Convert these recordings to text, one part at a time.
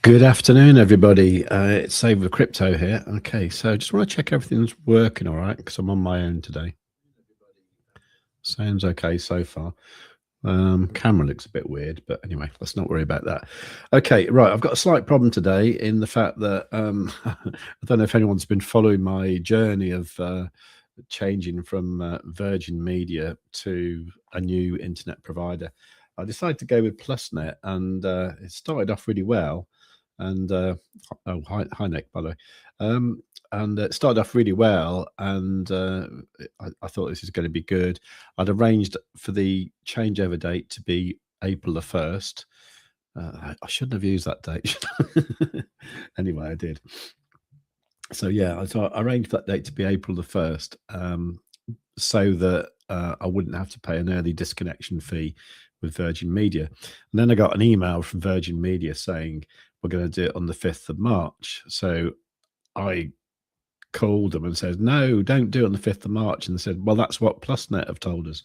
Good afternoon, everybody. It's Save with Crypto here. Okay, so I just want to check everything's working all right because I'm on my own today. Sounds okay so far. Camera looks a bit weird, but anyway, let's not worry about that. Okay, right. I've got a slight problem today in the fact that I don't know if anyone's been following my journey of changing from Virgin Media to a new internet provider. I decided to go with PlusNet, and it started off really well. And oh, hi Nick, by the way. And it started off really well, and I thought this is going to be good. I'd arranged for the changeover date to be April the 1st. I shouldn't have used that date. Anyway, I did. So yeah, so I arranged that date to be April the 1st, so that I wouldn't have to pay an early disconnection fee with Virgin Media. And then I got an email from Virgin Media saying we're going to do it on the 5th of March. So I called them and said, no, don't do it on the 5th of March. And they said, well, that's what PlusNet have told us.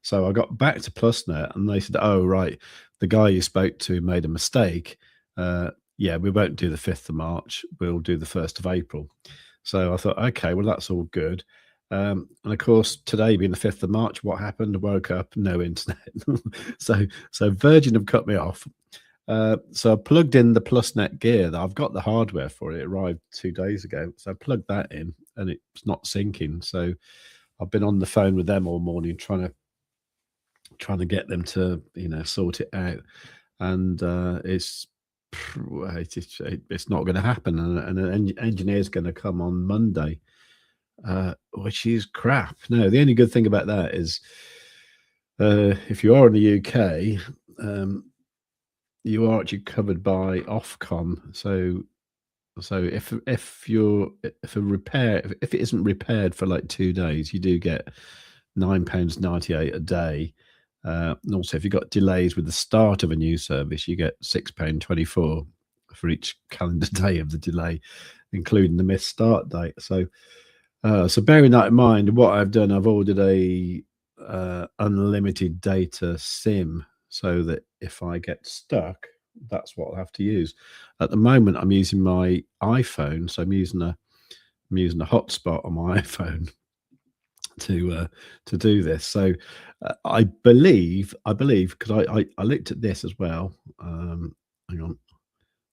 So I got back to PlusNet and they said, oh, right, the guy you spoke to made a mistake. Yeah, we won't do the 5th of March. We'll do the 1st of April. So I thought, okay, well, that's all good. And of course, today being the 5th of March, what happened? I woke up, no internet. so Virgin have cut me off. So I plugged in the PlusNet gear. That I've got the hardware for it. It arrived 2 days ago. So I plugged that in and it's not syncing. So I've been on the phone with them all morning trying to get them to, sort it out. And it's not going to happen. And an engineer's going to come on Monday, which is crap. No, the only good thing about that is if you are in the UK, you are actually covered by Ofcom. So if it isn't repaired for like 2 days, you do get £9.98 a day. And also, if you've got delays with the start of a new service, you get £6.24 for each calendar day of the delay, including the missed start date. So bearing that in mind, what I've done, I've ordered a unlimited data SIM, so that if I get stuck, that's what I'll have to use. At the moment, I'm using my iPhone, so I'm using a hotspot on my iPhone to do this. So I believe because I looked at this as well. Hang on.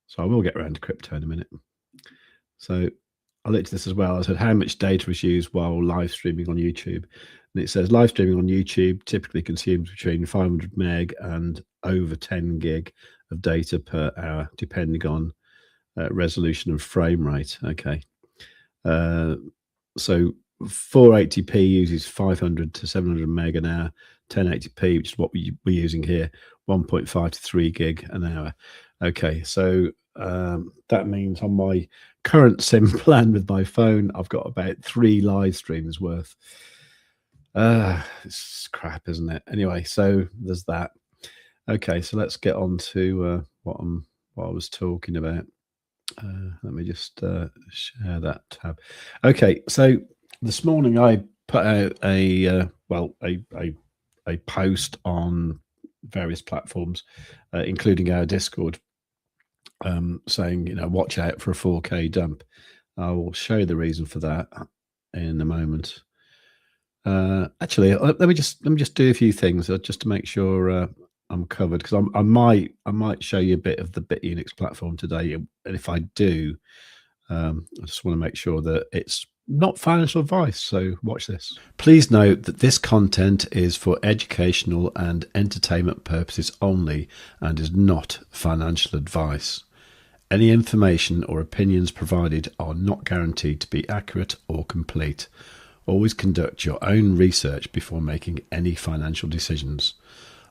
So I will get around to crypto in a minute. So I looked at this as well. I said how much data is used while live streaming on YouTube. And it says live streaming on YouTube typically consumes between 500 meg and over 10 gig of data per hour, depending on resolution and frame rate. Okay. So 480p uses 500 to 700 meg an hour. 1080p, which is what we're using here, 1.5 to 3 gig an hour. Okay, so that means on my current SIM plan with my phone, I've got about 3 live streams worth. It's crap, isn't it? Anyway, so there's that. Okay, so let's get on to what I was talking about. Let me just share that tab. Okay, so this morning I put out a post on various platforms, including our Discord, saying, watch out for a 4K dump. I will show you the reason for that in a moment. Actually, let me just do a few things just to make sure I'm covered, because I might show you a bit of the Bitunix platform today, and if I do, I just want to make sure that it's not financial advice, so watch this. Please note that this content is for educational and entertainment purposes only and is not financial advice. Any information or opinions provided are not guaranteed to be accurate or complete. Always conduct your own research before making any financial decisions.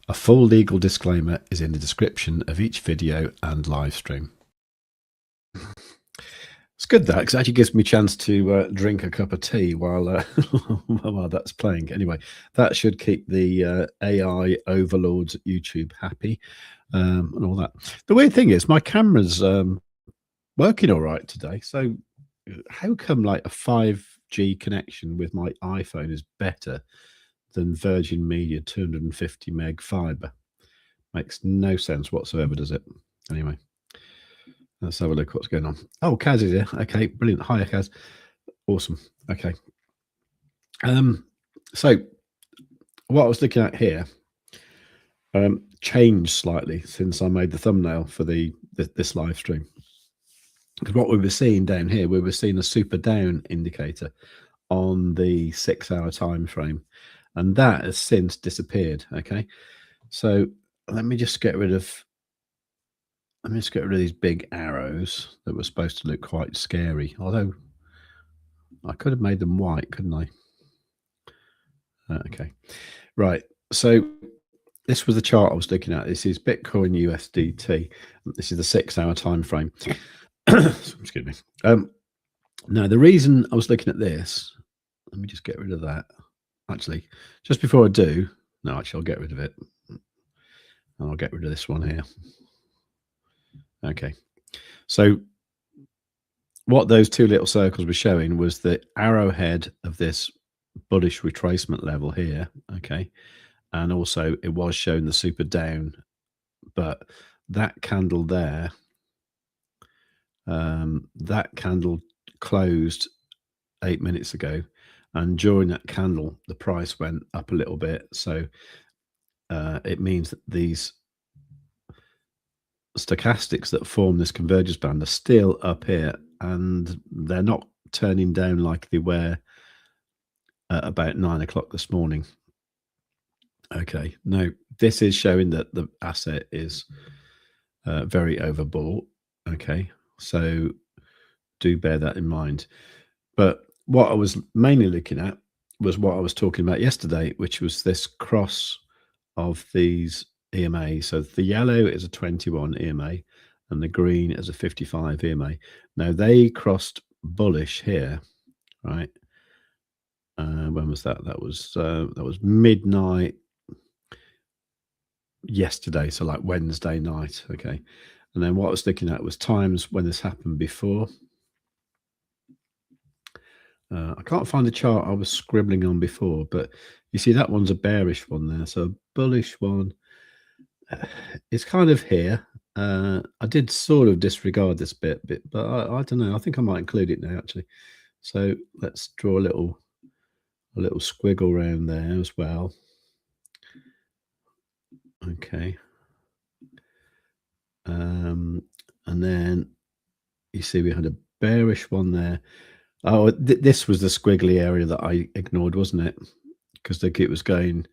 A full legal disclaimer is in the description of each video and live stream. It's good that, because it actually gives me a chance to drink a cup of tea while while that's playing. Anyway, that should keep the AI overlords at YouTube happy and all that. The weird thing is my camera's working all right today. So how come like a 5G connection with my iPhone is better than Virgin Media 250 meg fiber? Makes no sense whatsoever, does it? Anyway. Let's have a look what's going on. Oh, Kaz is here. Okay, brilliant. Hiya, Kaz. Awesome. Okay. So what I was looking at here changed slightly since I made the thumbnail for this live stream. Because what we were seeing down here, we were seeing a super down indicator on the 6-hour time frame, and that has since disappeared. Okay, so let me just get rid of these big arrows that were supposed to look quite scary, although I could have made them white, couldn't I? Okay, right. So this was the chart I was looking at. This is Bitcoin USDT. This is the 6-hour time frame. Excuse me. Now, the reason I was looking at this, let me just get rid of that. Actually, just before I do, no, actually, I'll get rid of it. I'll get rid of this one here. Okay. So what those two little circles were showing was the arrowhead of this bullish retracement level here. Okay. And also it was showing the super down, but that candle there, that candle closed 8 minutes ago, and during that candle the price went up a little bit. So it means that these stochastics that form this convergence band are still up here, and they're not turning down like they were at about 9 o'clock this morning. Okay, now this is showing that the asset is very overbought. Okay, so do bear that in mind. But what I was mainly looking at was what I was talking about yesterday, which was this cross of these EMA. So the yellow is a 21 EMA and the green is a 55 EMA. Now they crossed bullish here, right? When was that? That was midnight yesterday, so like Wednesday night. Okay, and then what I was looking at was times when this happened before. I can't find the chart I was scribbling on before, but you see that one's a bearish one there. So a bullish one, it's kind of here. I did sort of disregard this bit, but I don't know. I think I might include it now, actually. So let's draw a little squiggle around there as well. Okay. And then you see we had a bearish one there. Oh, this was the squiggly area that I ignored, wasn't it? Because it was going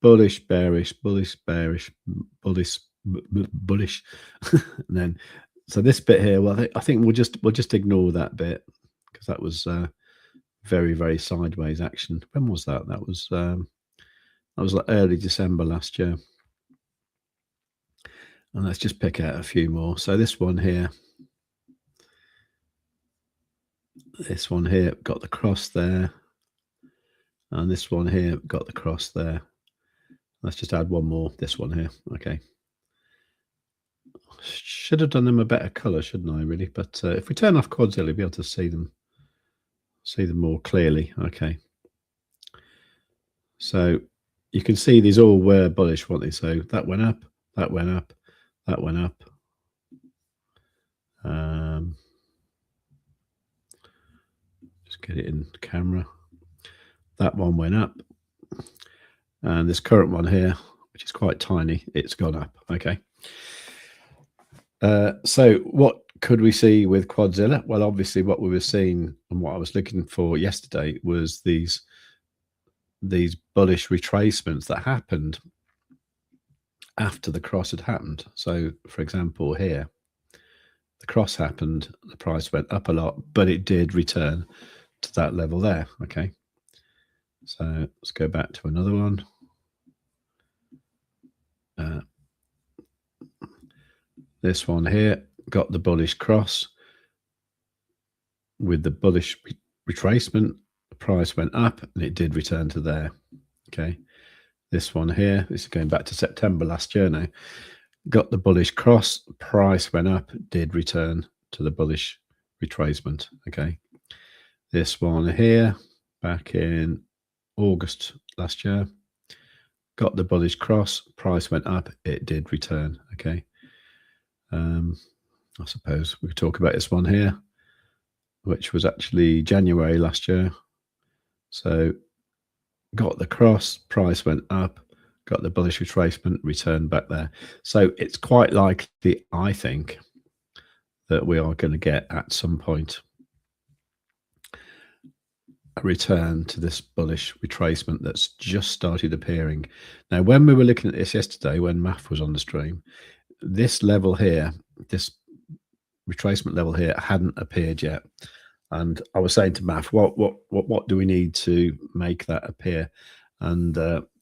bullish, bearish, bullish, bearish, bullish, bullish. And then, so this bit here, well, I think we'll just ignore that bit because that was very, very sideways action. When was that? That was like early December last year. And let's just pick out a few more. So this one here got the cross there, and this one here got the cross there. Let's just add one more. This one here. Okay. Should have done them a better color, shouldn't I? Really, but if we turn off Quadzilla, we'll be able to see them more clearly. Okay. So you can see these all were bullish, weren't they? So that went up, that went up, that went up. Just get it in camera. That one went up, and this current one here, which is quite tiny, it's gone up. Okay. So what could we see with Quadzilla? Well, obviously what we were seeing and what I was looking for yesterday was these bullish retracements that happened after the cross had happened. So for example, here, the cross happened, the price went up a lot, but it did return to that level there. Okay. So let's go back to another one. This one here got the bullish cross with the bullish retracement. The price went up and it did return to there. Okay. This one here, this is going back to September last year now, got the bullish cross, price went up, did return to the bullish retracement. Okay. This one here, back in August last year, got the bullish cross, price went up, it did return. Okay. I suppose we could talk about this one here, which was actually January last year. So got the cross, price went up, got the bullish retracement, returned back there. So it's quite likely, I think, that we are going to get at some point a return to this bullish retracement that's just started appearing. Now, when we were looking at this yesterday, when maff was on the stream, this level here, this retracement level here, hadn't appeared yet. And I was saying to maff, what do we need to make that appear? And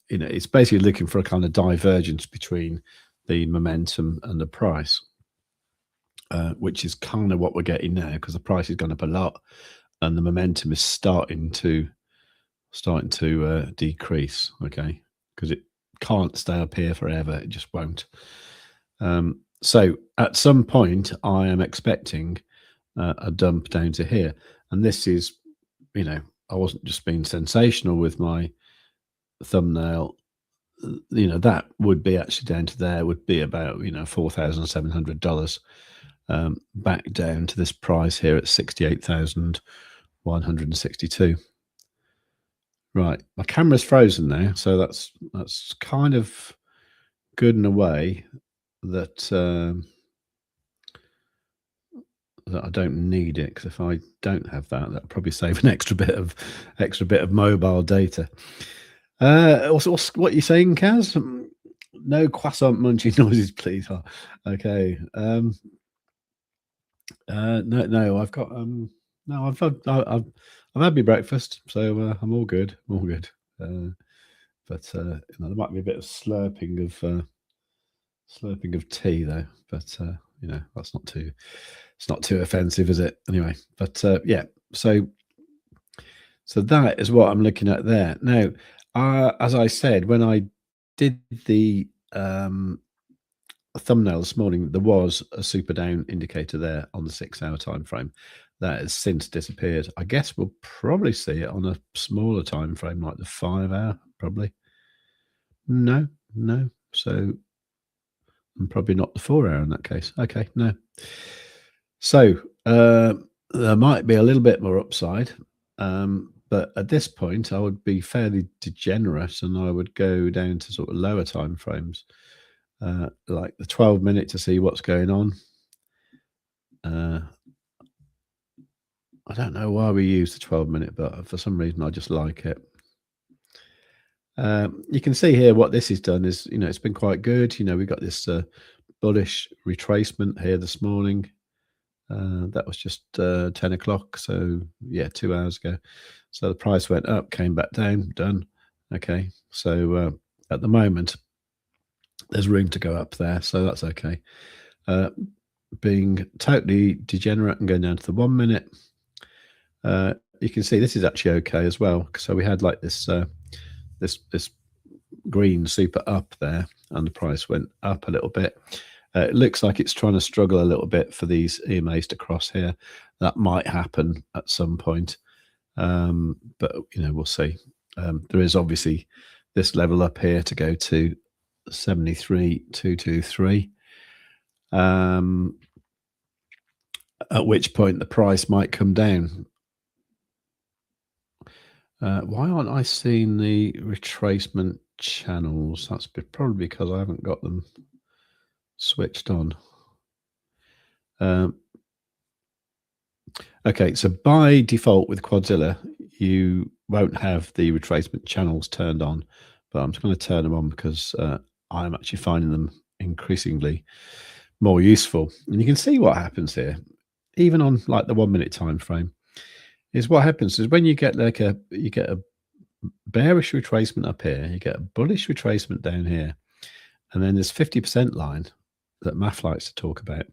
you know, it's basically looking for a kind of divergence between the momentum and the price, which is kind of what we're getting now, because the price has gone up a lot and the momentum is starting to decrease. Okay, because it can't stay up here forever. It just won't. So at some point, I am expecting a dump down to here, and this is, you know, I wasn't just being sensational with my thumbnail. You know, that would be actually down to there, would be about, you know, $4,700 back down to this price here at 68,162. Right, my camera's frozen now, so that's kind of good in a way that that I don't need it, because if I don't have that, that'll probably save an extra bit of mobile data. Also, what are you saying, Kaz? No croissant munching noises, please. Oh, okay. No, I've got no, I've had my breakfast, so I'm all good. I'm all good. But you know, there might be a bit of slurping of tea though. But you know, that's not too. It's not too offensive, is it? Anyway, but yeah. So that is what I'm looking at there now. As I said, when I did the thumbnail this morning, there was a super down indicator there on the 6-hour time frame. That has since disappeared. I guess we'll probably see it on a smaller time frame, like the 5-hour, probably. No. So, and probably not the 4-hour in that case. Okay, no. So there might be a little bit more upside, but at this point, I would be fairly degenerate, and I would go down to sort of lower time frames, like the 12-minute, to see what's going on. I don't know why we use the 12-minute, but for some reason I just like it. You can see here what this has done is, you know, it's been quite good. You know, we got this bullish retracement here this morning. That was just 10 o'clock, so yeah, 2 hours ago. So the price went up, came back down, done. Okay, so at the moment there's room to go up there, so that's okay. Being totally degenerate and going down to the 1 minute, you can see this is actually okay as well. So we had like this this green super up there, and the price went up a little bit. It looks like it's trying to struggle a little bit for these EMAs to cross here. That might happen at some point, but you know, we'll see. There is obviously this level up here to go to 73,223, at which point the price might come down. Why aren't I seeing the retracement channels? That's probably because I haven't got them switched on. Okay, so by default with Quadzilla, you won't have the retracement channels turned on, but I'm just going to turn them on because I'm actually finding them increasingly more useful. And you can see what happens here, even on like the 1 minute time frame. Is what happens is when you get like a bearish retracement up here, you get a bullish retracement down here, and then this 50% line that maff likes to talk about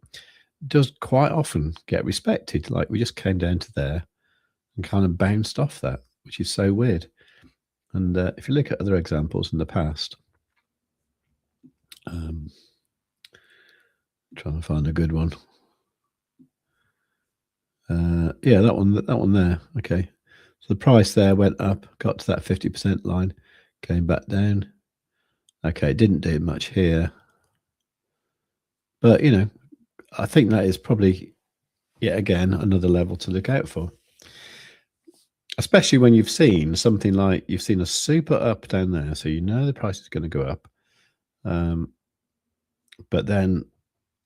does quite often get respected. Like we just came down to there and kind of bounced off that, which is so weird. And if you look at other examples in the past, trying to find a good one. Yeah, that one there. Okay, so the price there went up, got to that 50% line, came back down. Okay, it didn't do much here, but you know, I think that is probably, yet again, another level to look out for. Especially when you've seen something like, you've seen a super up down there, so you know the price is going to go up. But then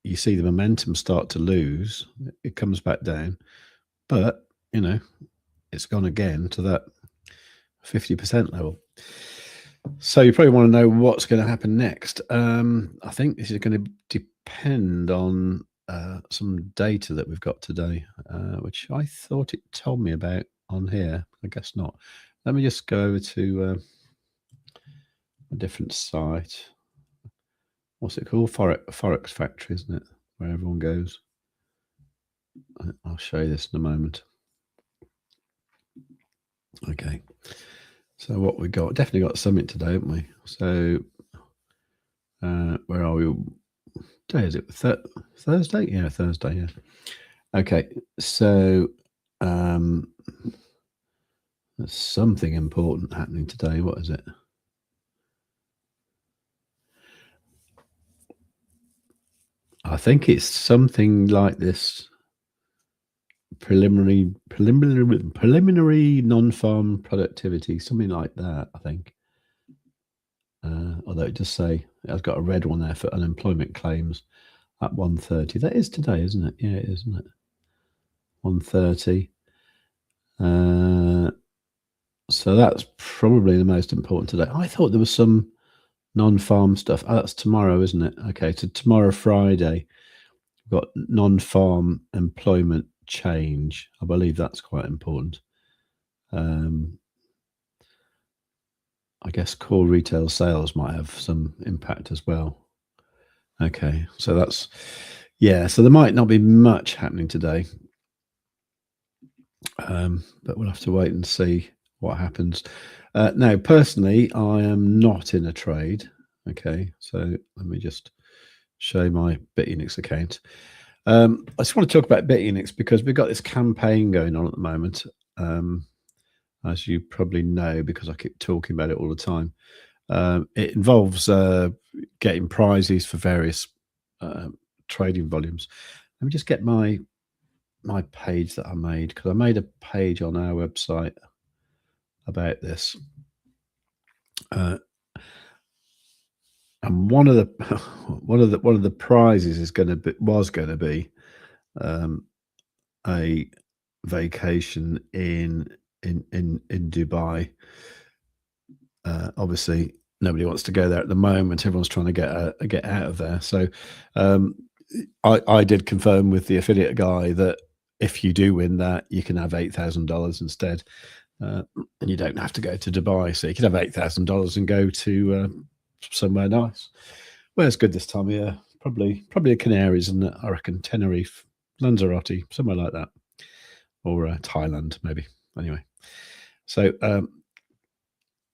you see the momentum start to lose, it comes back down. But, you know, it's gone again to that 50% level. So you probably want to know what's going to happen next. I think this is going to depend on some data that we've got today, which I thought it told me about on here. I guess not. Let me just go over to a different site. What's it called? Forex Factory, isn't it? Where everyone goes. I'll show you this in a moment. Okay. So what we got? Definitely got something today, haven't we? So where are we? Today is it Thursday? Yeah, Thursday. Yeah. Okay. So there's something important happening today. What is it? I think it's something like this preliminary non-farm productivity, something like that, I think. Although it does say I've got a red one there for unemployment claims at 1:30. That is today, isn't it? Yeah, it is, isn't it? 1:30. So that's probably the most important today. I thought there was some non-farm stuff. Oh, that's tomorrow, isn't it? Okay, so tomorrow, Friday, we've got non-farm employment change. I believe that's quite important. I guess core retail sales might have some impact as well. Okay, so that's, yeah, so there might not be much happening today, but we'll have to wait and see what happens. Now, personally, I am not in a trade. Okay, so let me just show my Bitunix account. I just want to talk about Bitunix because we've got this campaign going on at the moment, as you probably know, because I keep talking about it all the time. It involves getting prizes for various trading volumes. Let me just get my page that I made, because I made a page on our website about this. And one of the prizes was going to be a vacation in Dubai. Obviously, nobody wants to go there at the moment. Everyone's trying to get out of there. So I did confirm with the affiliate guy that if you do win that, you can have $8,000 instead, and you don't have to go to Dubai. So you can have $8,000 and go to somewhere nice. Where's good this time of year? Probably the Canaries, and I reckon Tenerife, Lanzarote, somewhere like that, or Thailand maybe. Anyway, so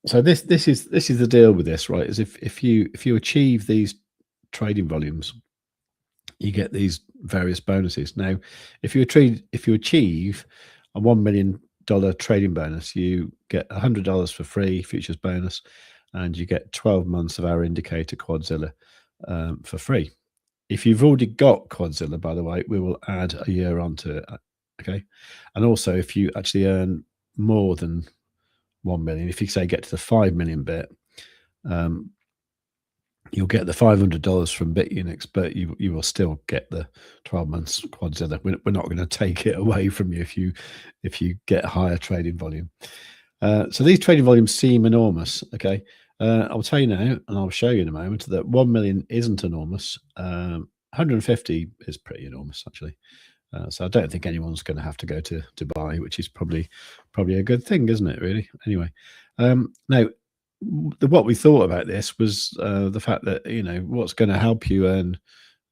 so this is the deal with this, right? Is if you achieve these trading volumes, you get these various bonuses. Now, if you achieve a $1 million trading bonus, you get $100 for free futures bonus, and you get 12 months of our indicator Quadzilla for free. If you've already got Quadzilla, by the way, we will add a year onto it. Okay, and also if you actually earn more than 1 million, if you say get to the 5 million bit, you'll get the $500 from Bitunix, but you will still get the 12 months Quadzilla. We're not going to take it away from you if you get higher trading volume. So these trading volumes seem enormous. Okay, I'll tell you now, and I'll show you in a moment, that 1 million isn't enormous. 150 is pretty enormous, actually. So I don't think anyone's going to have to go to Dubai, which is probably a good thing, isn't it? Really. Anyway, now what we thought about this was the fact that, you know, what's going to help you earn,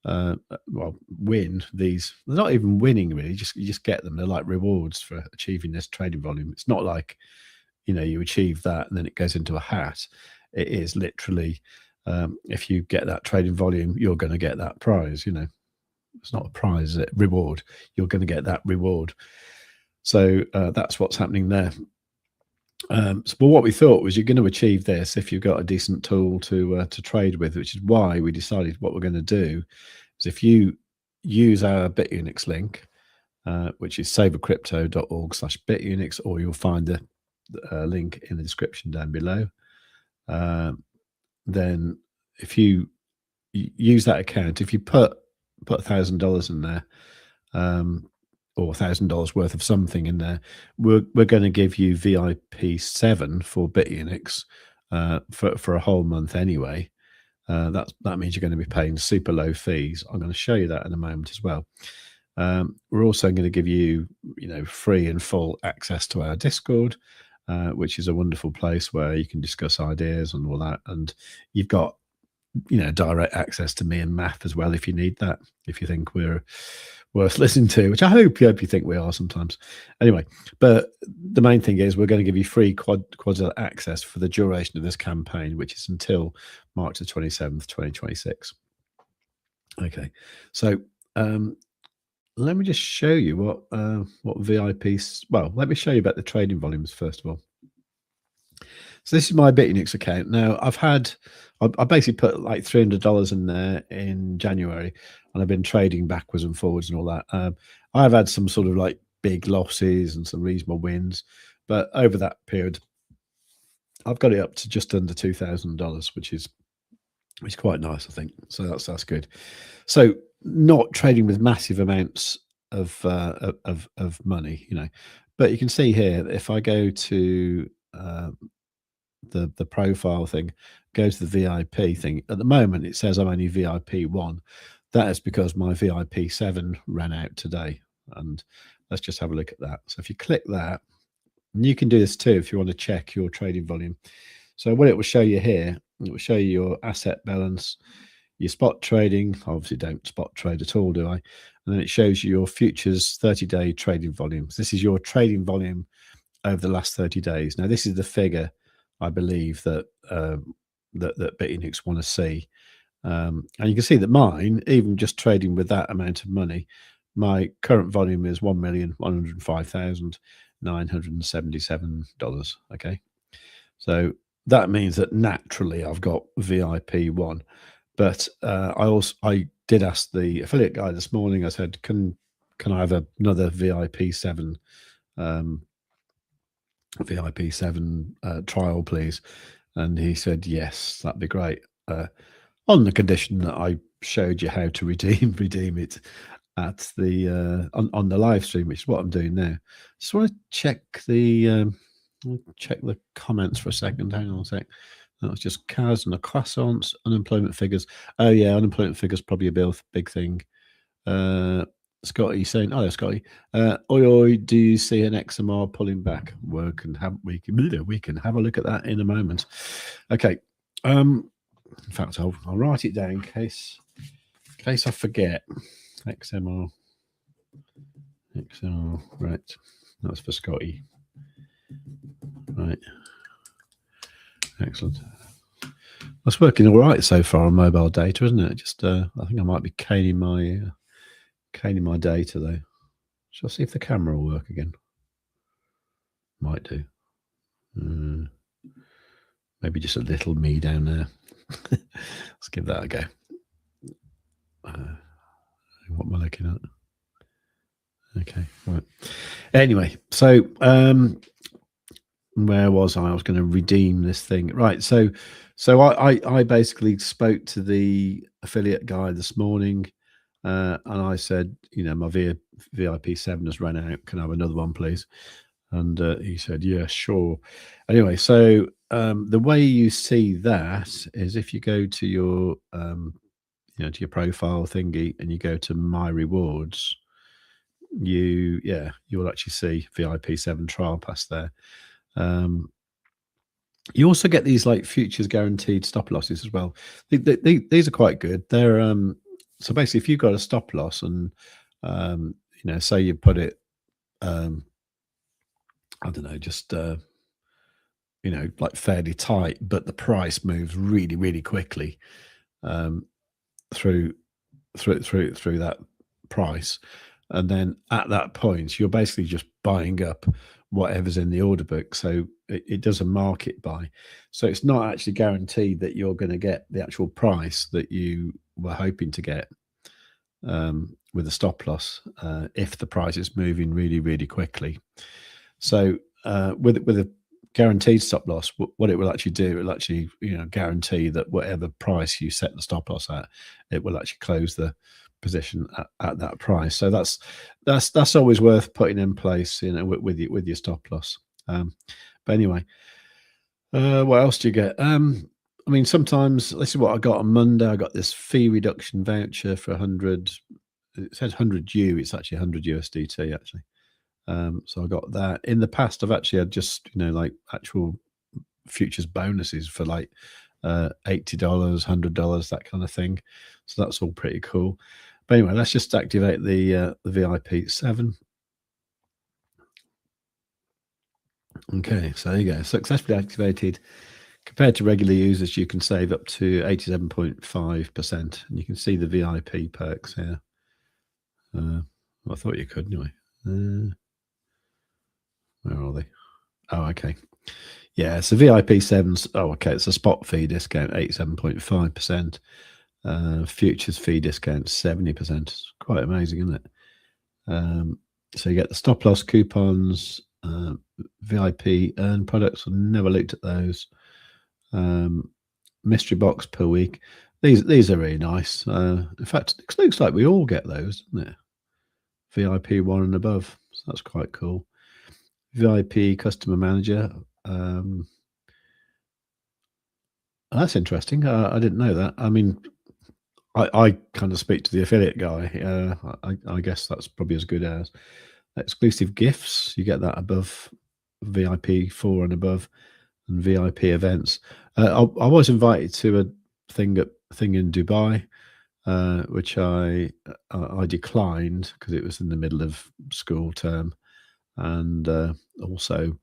well, win these. They're not even winning really. You just get them. They're like rewards for achieving this trading volume. It's not like, you know, you achieve that and then it goes into a hat. It is literally, if you get that trading volume, you're going to get that prize. You know, it's not a prize, it's a reward. You're going to get that reward. So that's what's happening there. So, but what we thought was you're going to achieve this if you've got a decent tool to trade with, which is why we decided what we're going to do is if you use our Bitunix link, which is savewithcrypto.org/Bitunix, or you'll find the link in the description down below. Then if you use that account, if you put $1,000 in there, or $1,000 worth of something in there, we're going to give you VIP 7 for Bitunix for a whole month anyway. That means you're going to be paying super low fees. I'm going to show you that in a moment as well. We're also going to give you, free and full access to our Discord, which is a wonderful place where you can discuss ideas and all that. And you've got, direct access to me and maff as well if you need that, if you think we're worth listening to, which I hope you think we are sometimes. Anyway, but the main thing is we're going to give you free Quadzilla access for the duration of this campaign, which is until March the 27th, 2026. Okay, so let me just show you what VIPs. Well, let me show you about the trading volumes first of all. So this is my Bitunix account. Now I basically put like $300 in there in January, and I've been trading backwards and forwards and all that. I've had some sort of like big losses and some reasonable wins, but over that period, I've got it up to just under $2,000, which is quite nice, I think. So that's good. So not trading with massive amounts of money, but you can see here that if I go to the profile thing, go to the VIP thing. At the moment, it says I'm only VIP 1. That is because my VIP 7 ran out today. And let's just have a look at that. So if you click that, and you can do this too if you want to check your trading volume. So what it will show you here, it will show you your asset balance, your spot trading. Obviously don't spot trade at all, do I? And then it shows you your futures 30-day trading volumes. This is your trading volume over the last 30 days. Now, this is the figure I believe that that Bitunix want to see, and you can see that mine, even just trading with that amount of money, my current volume is $1,105,977. Okay, so that means that naturally I've got VIP 1, but I did ask the affiliate guy this morning. I said, can I have another VIP 7? VIP 7 trial, please? And he said yes, that'd be great, on the condition that I showed you how to redeem it at the on the live stream, which is what I'm doing now. Just want to check the comments for a second. Hang on a sec. That was just cars and the croissants. Unemployment figures. Oh yeah, unemployment figures probably a big thing. Scotty saying, "Oh, Scotty, oi, do you see an XMR pulling back?" We can have a look at that in a moment. Okay. In fact, I'll write it down in case I forget. XMR, right? That's for Scotty. Right. Excellent. That's working all right so far on mobile data, isn't it? Just I think I might be caning my data though. Shall I see if the camera will work again? Might do. Maybe just a little me down there. Let's give that a go. What am I looking at? Okay, right. Anyway, so where was I? I was going to redeem this thing, right? So I basically spoke to the affiliate guy this morning, and I said, my VIP 7 has run out. Can I have another one, please? And he said, yeah, sure. Anyway, so the way you see that is if you go to your to your profile thingy and you go to my rewards, you will actually see VIP 7 trial pass there. You also get these like futures guaranteed stop losses as well. These are quite good. They're so basically if you've got a stop loss and say you put it I don't know, just like fairly tight, but the price moves really, really quickly through that price, and then at that point you're basically just buying up whatever's in the order book. So it does a market buy, so it's not actually guaranteed that you're going to get the actual price that you were hoping to get, with a stop loss if the price is moving really, really quickly. So with a guaranteed stop loss, what it will actually do, it will actually guarantee that whatever price you set the stop loss at, it will actually close the position at that price. So that's always worth putting in place, with your stop loss. But anyway, what else do you get? I mean, sometimes this is what I got on Monday. I got this fee reduction voucher for 100. It says 100 it's actually 100 USDT actually. So I got that. In the past, I've actually had just like actual futures bonuses for like $80, $100, that kind of thing. So that's all pretty cool. But anyway, let's just activate the VIP 7. Okay, so there you go. Successfully activated. Compared to regular users, you can save up to 87.5%, and you can see the VIP perks here. Well, I thought you could anyway. Where are they? Oh, okay. Yeah, so VIP 7s. Oh, okay. It's a spot fee discount, 87.5%. Futures fee discount, 70%. It's quite amazing, isn't it? So you get the stop loss coupons, VIP earn products. I've never looked at those. Mystery box per week. These are really nice. In fact, it looks like we all get those, doesn't it? VIP 1 and above. So that's quite cool. VIP customer manager. That's interesting. I didn't know that. I mean, I kind of speak to the affiliate guy. I guess that's probably as good as exclusive gifts. You get that above VIP 4 and above, and VIP events. I was invited to a thing in Dubai, which I declined because it was in the middle of school term, and also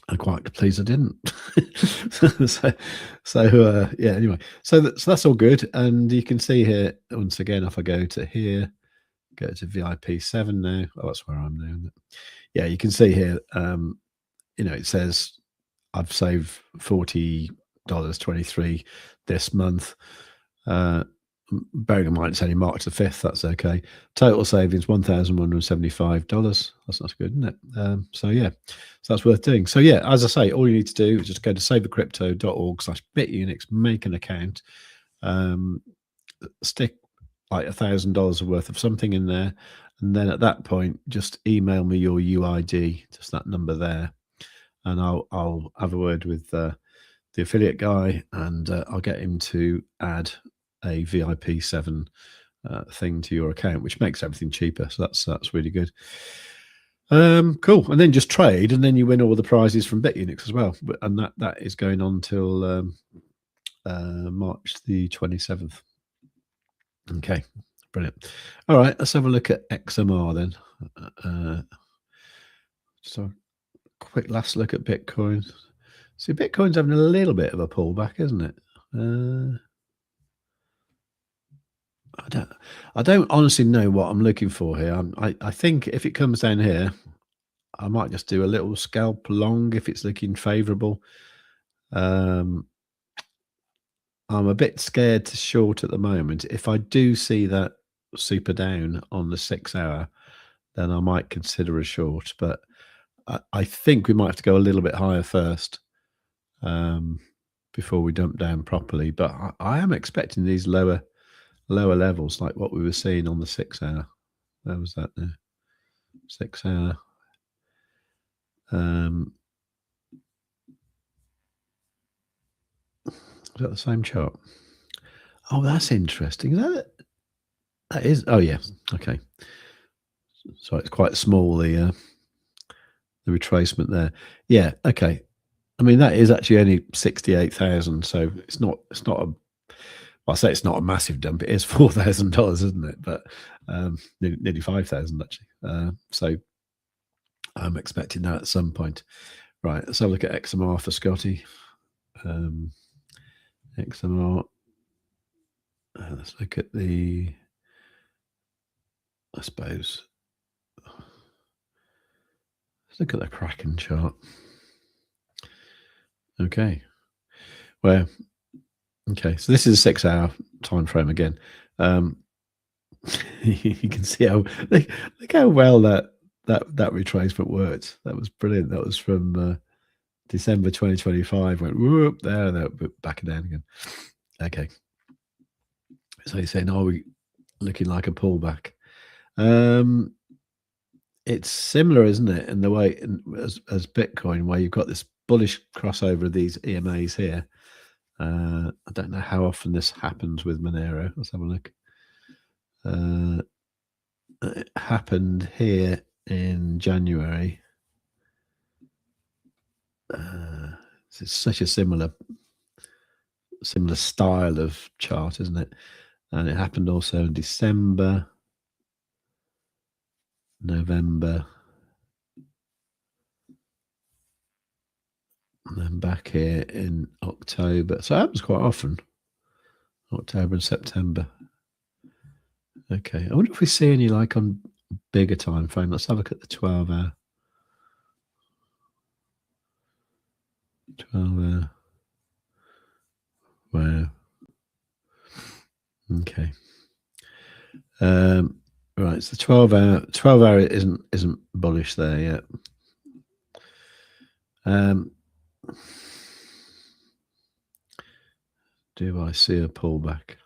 I'm quite pleased I didn't. Yeah. Anyway, so that's all good, and you can see here once again. If I go to here, go to VIP 7 now. Oh, that's where I'm now. Yeah, you can see here. It says I've saved $40.23 this month. Bearing in mind it's only March the 5th, that's okay. Total savings $1,175. That's good, isn't it? So yeah, so that's worth doing. So yeah, as I say, all you need to do is just go to savewithcrypto.org/Bitunix, make an account, stick like $1,000 worth of something in there, and then at that point, just email me your UID, just that number there, and I'll have a word with the affiliate guy, and I'll get him to add a VIP 7 thing to your account, which makes everything cheaper. So that's really good. Cool. And then just trade, and then you win all the prizes from Bitunix as well. And that is going on till March the 27th. Okay, brilliant. All right, let's have a look at XMR then. So quick last look at Bitcoin. See, Bitcoin's having a little bit of a pullback, isn't it? I don't honestly know what I'm looking for here. I think if it comes down here, I might just do a little scalp long if it's looking favorable. I'm a bit scared to short at the moment. If I do see that super down on the 6 hour, then I might consider a short. But I think we might have to go a little bit higher first before we dump down properly. But I am expecting these lower levels, like what we were seeing on the 6 hour. Where was that now? 6 hour. Is that the same chart? Oh, that's interesting. Is that it? That is. Oh, yeah. Okay. So it's quite small, the retracement there. Yeah. Okay. I mean, that is actually only 68,000. So it's not a. Well, I say it's not a massive dump. It is $4,000, isn't it? But nearly 5,000 actually. So I'm expecting that at some point. Right. Let's have a look at XMR for Scotty. XMR. Let's look at the. I suppose. Let's look at the Kraken chart. Okay. Well, okay. So this is a 6 hour time frame again. You can see how look how well that retracement worked. That was brilliant. That was from December 2025. Went whoop there, back and down again. Okay. So you're saying, are we looking like a pullback? It's similar, isn't it, in the way as Bitcoin, where you've got this bullish crossover of these EMAs here. I don't know how often this happens with Monero. Let's have a look. It happened here in January. It's such a similar style of chart, isn't it? And it happened also in December, November, and then back here in October. So it happens quite often. October and September. Okay, I wonder if we see any like on bigger time frame. Let's have a look at the 12-hour. 12-hour. Wow. Okay. Right, so the 12-hour. 12-hour isn't bullish there yet. Do I see a pullback?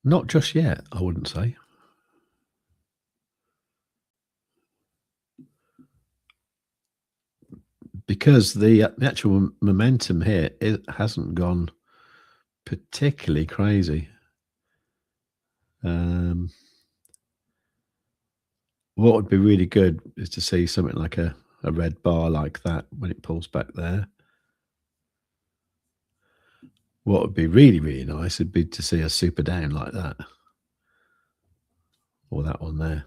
Not just yet, I wouldn't say. Because the actual momentum here, it hasn't gone particularly crazy. What would be really good is to see something like a red bar like that when it pulls back there. What would be really, really nice would be to see a super down like that. Or that one there.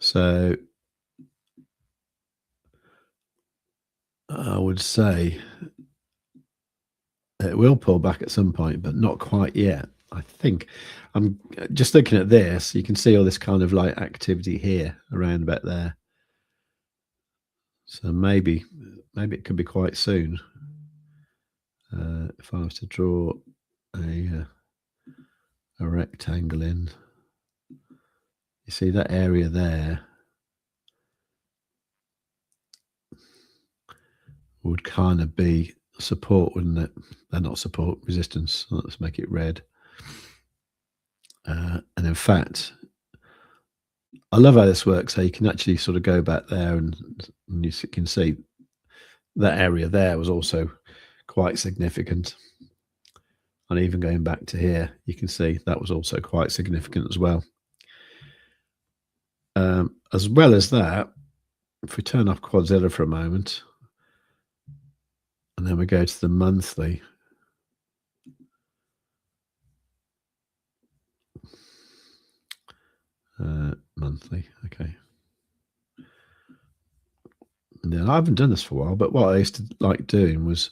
So I would say it will pull back at some point, but not quite yet. I think I'm just looking at this. You can see all this kind of like activity here around about there. So maybe it could be quite soon. If I was to draw a rectangle in, you see that area there would kind of be support, wouldn't it? They're not support, resistance. Let's make it red. And in fact, I love how this works. So you can actually sort of go back there and you can see that area there was also quite significant. And even going back to here, you can see that was also quite significant as well. As well as that, if we turn off Quadzilla for a moment, and then we go to the monthly. Monthly, okay. Now, I haven't done this for a while, but what I used to like doing was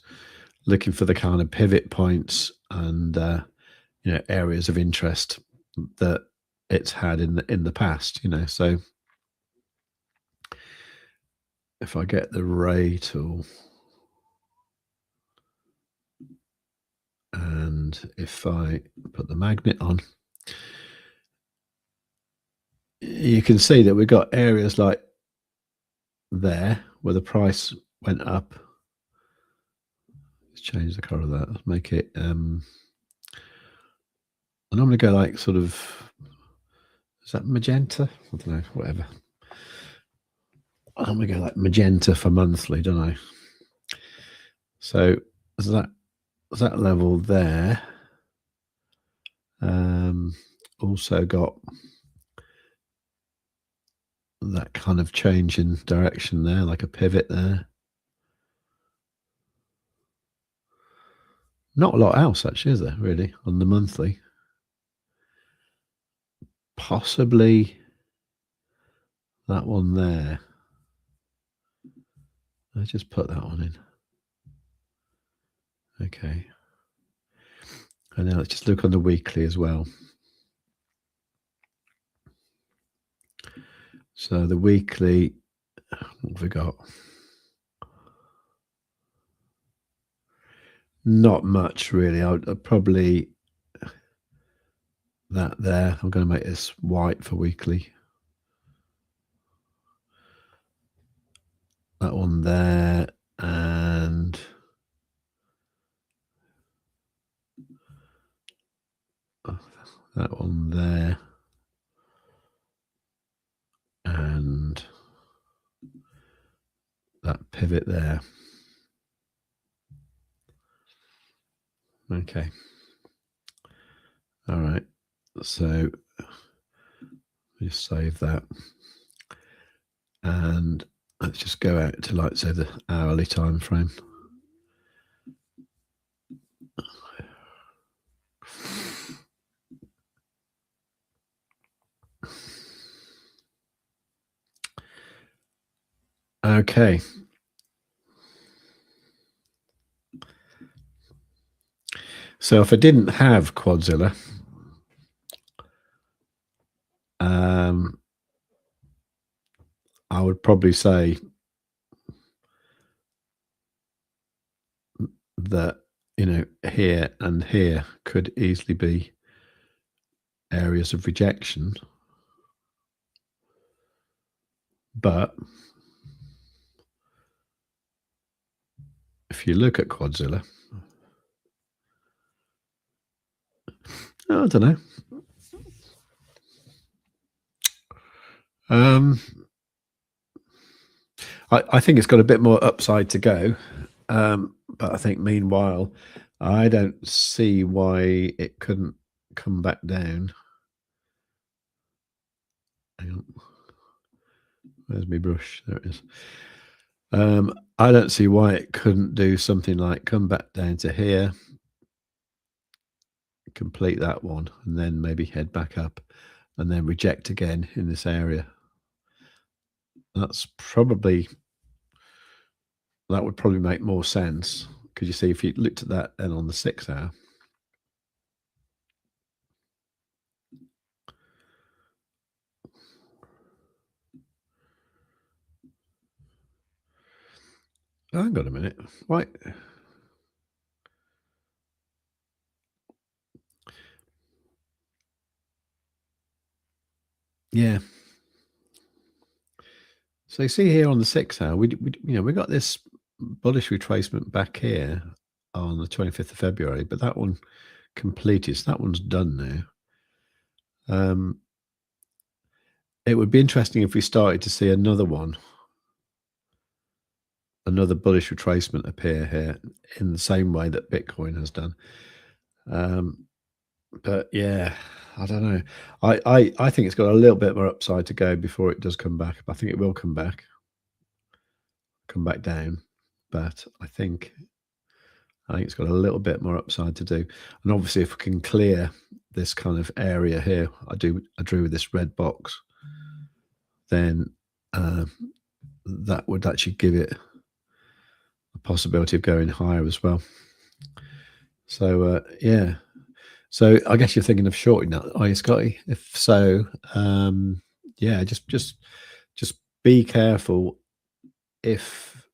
looking for the kind of pivot points and areas of interest that it's had in the past. So if I get the ray tool and if I put the magnet on, you can see that we've got areas like there where the price went up. Let's change the color of that. Let's make it. I normally go like sort of. Is that magenta? I don't know. Whatever. I normally go like magenta for monthly, don't I? So is that level there? Also got that kind of change in direction there, like a pivot there. Not a lot else, actually, is there, really, on the monthly? Possibly that one there. Let's just put that one in. Okay. And now let's just look on the weekly as well. So the weekly, what have we got? Not much really. I'd probably that there. I'm going to make this white for weekly. That one there, and that one there, and that pivot there. Okay. All right. So just save that. And let's just go out to, like, say, the hourly time frame. Okay. So if I didn't have Quadzilla, I would probably say that, you know, here and here could easily be areas of rejection. But if you look at Quadzilla, I don't know. I think it's got a bit more upside to go. But I think meanwhile, I don't see why it couldn't come back down. Hang on. Where's my brush? There it is. I don't see why it couldn't do something like come back down to here, complete that one, and then maybe head back up and then reject again in this area. That would probably make more sense, because you see, if you looked at that then on the 6 hour, hang on a minute, why? Yeah. So you see here on the 6 hour, we got this bullish retracement back here on the 25th of February, but that one completed. So that one's done now. It would be interesting if we started to see another one, another bullish retracement appear here in the same way that Bitcoin has done. But yeah, I don't know. I think it's got a little bit more upside to go before it does come back. I think it will come back down, but I think it's got a little bit more upside to do. And obviously, if we can clear this kind of area here, I drew with this red box, then that would actually give it a possibility of going higher as well. So yeah. So I guess you're thinking of shorting that, are you, Scotty? If so, yeah, just be careful if,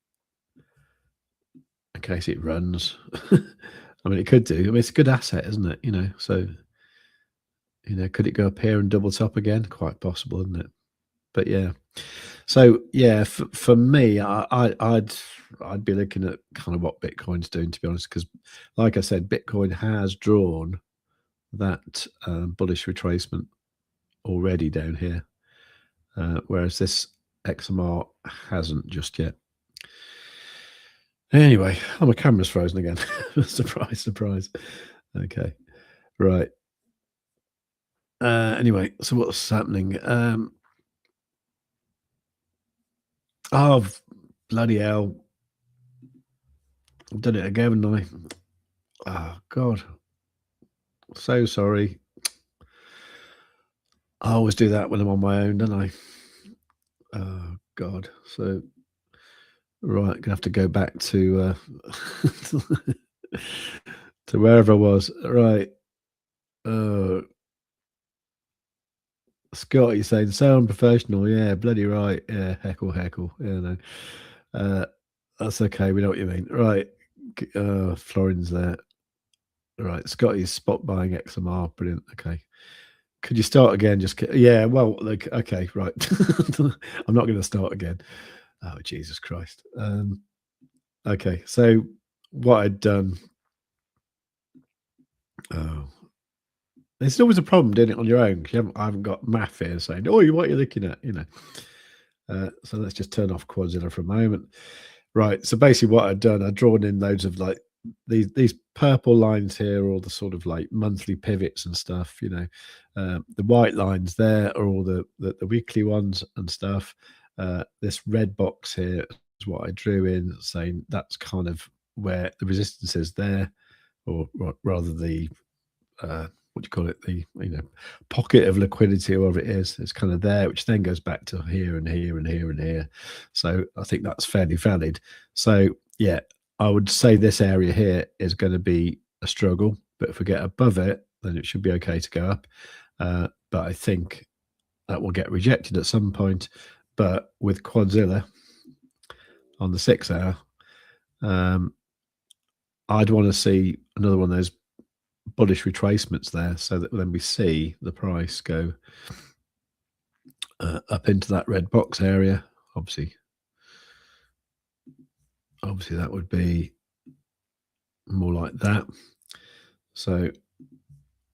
in case it runs. I mean, it could do. I mean, it's a good asset, isn't it? You know, so, you know, could it go up here and double top again? Quite possible, isn't it? But yeah. So yeah, for me, I'd be looking at kind of what Bitcoin's doing, to be honest, because, like I said, Bitcoin has drawn that bullish retracement already down here, whereas this XMR hasn't just yet. Anyway, my camera's frozen again. Surprise, surprise. Okay, right. Anyway, so what's happening? Oh, bloody hell. I've done it again, haven't I? Oh, God. So sorry. I always do that when I'm on my own, don't I? Oh, God. So, right, gonna have to go back to to wherever I was. Right. Scott, you're saying so unprofessional. Yeah, bloody right. Yeah, heckle, heckle. Yeah, no. That's okay. We know what you mean. Right. Florin's there. Right. Scotty's spot buying XMR. Brilliant. Okay. Could you start again? Yeah. Well, like, okay. Right. I'm not going to start again. Oh, Jesus Christ. Okay. So what I'd done. Oh, there's always a problem doing it on your own. I haven't got math here saying, "Oh, what are you looking at?" You know. So let's just turn off Quadzilla for a moment. Right. So basically, what I'd done, I'd drawn in loads of like these purple lines here, all the sort of like monthly pivots and stuff. You know, the white lines there are all the weekly ones and stuff. This red box here is what I drew in, saying that's kind of where the resistance is there, or rather the what do you call it? The pocket of liquidity, or whatever it is. It's kind of there, which then goes back to here and here and here and here. So I think that's fairly valid. So yeah, I would say this area here is going to be a struggle, but if we get above it, then it should be okay to go up. But I think that will get rejected at some point. But with Quadzilla on the 6 hour, I'd want to see another one of those bullish retracements there, so that then we see the price go up into that red box area. Obviously that would be more like that. So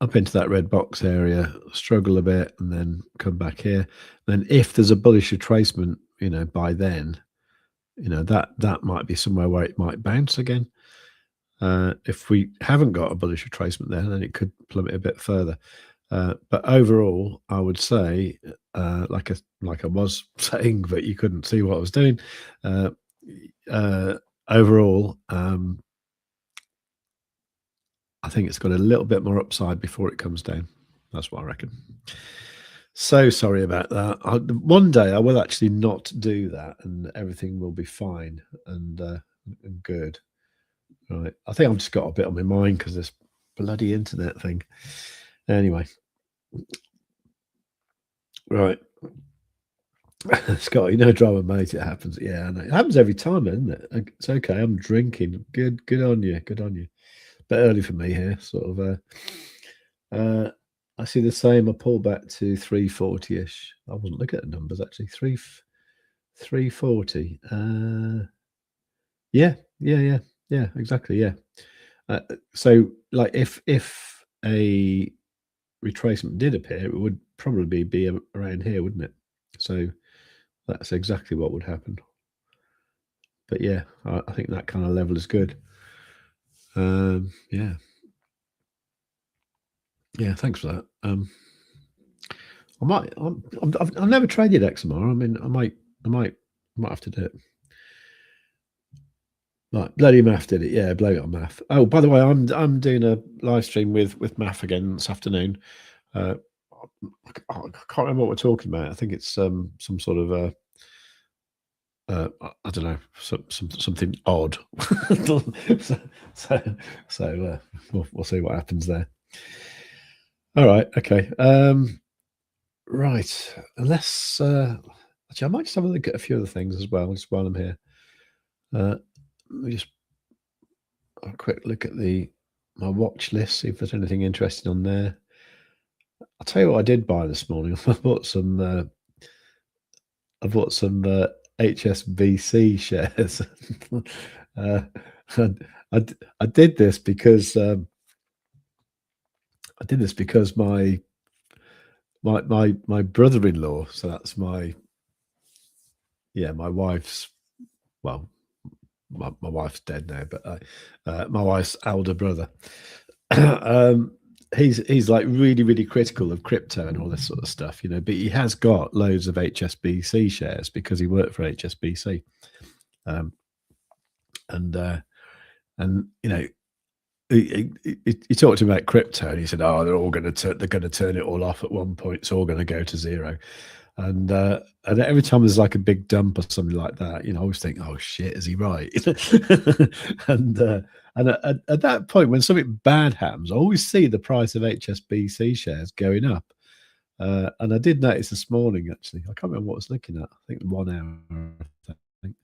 up into that red box area, struggle a bit, and then come back here. Then if there's a bullish retracement, by then, that might be somewhere where it might bounce again. If we haven't got a bullish retracement there, then it could plummet a bit further. But overall, I would say, like I was saying, but you couldn't see what I was doing. Overall, I think it's got a little bit more upside before it comes down. That's what I reckon. So sorry about that. One day I will actually not do that, and everything will be fine and good. Right. I think I've just got a bit on my mind because this bloody internet thing. Anyway. Right. Scott, drama, mate. It happens. Yeah, I know. It happens every time, isn't it? It's okay. I'm drinking. Good on you. Good on you. Bit early for me here. Sort of. I see the same. I pull back to 340-ish. I wasn't looking at the numbers actually. 340. Yeah, exactly. Yeah. So like if a retracement did appear, it would probably be around here, wouldn't it? So that's exactly what would happen. But yeah, I think that kind of level is good. Yeah, thanks for that. I've never traded XMR. I mean, I might have to do it. Right, bloody maff did it. Yeah, blame it on maff. Oh, by the way, I'm doing a live stream with maff again this afternoon. I can't remember what we're talking about. I think it's some sort of I don't know, something odd. so we'll see what happens there. All right, okay. Right, unless actually, I might just have a look at a few other things as well, just while I'm here. Let me just have a quick look at my watch list, see if there's anything interesting on there. I'll tell you what I did buy this morning. I bought some HSBC shares. I did this because my brother-in-law, so that's my wife's, well, my wife's dead now, but my wife's elder brother. He's like really critical of crypto and all this sort of stuff, but he has got loads of HSBC shares because he worked for HSBC. He talked about crypto and he said, "Oh, they're going to turn it all off at one point. It's all going to go to zero." And every time there's like a big dump or something like that, I always think, "Oh shit, is he right?" and at that point, when something bad happens, I always see the price of HSBC shares going up. And I did notice this morning, actually, I can't remember what I was looking at. I think 1 hour. I think.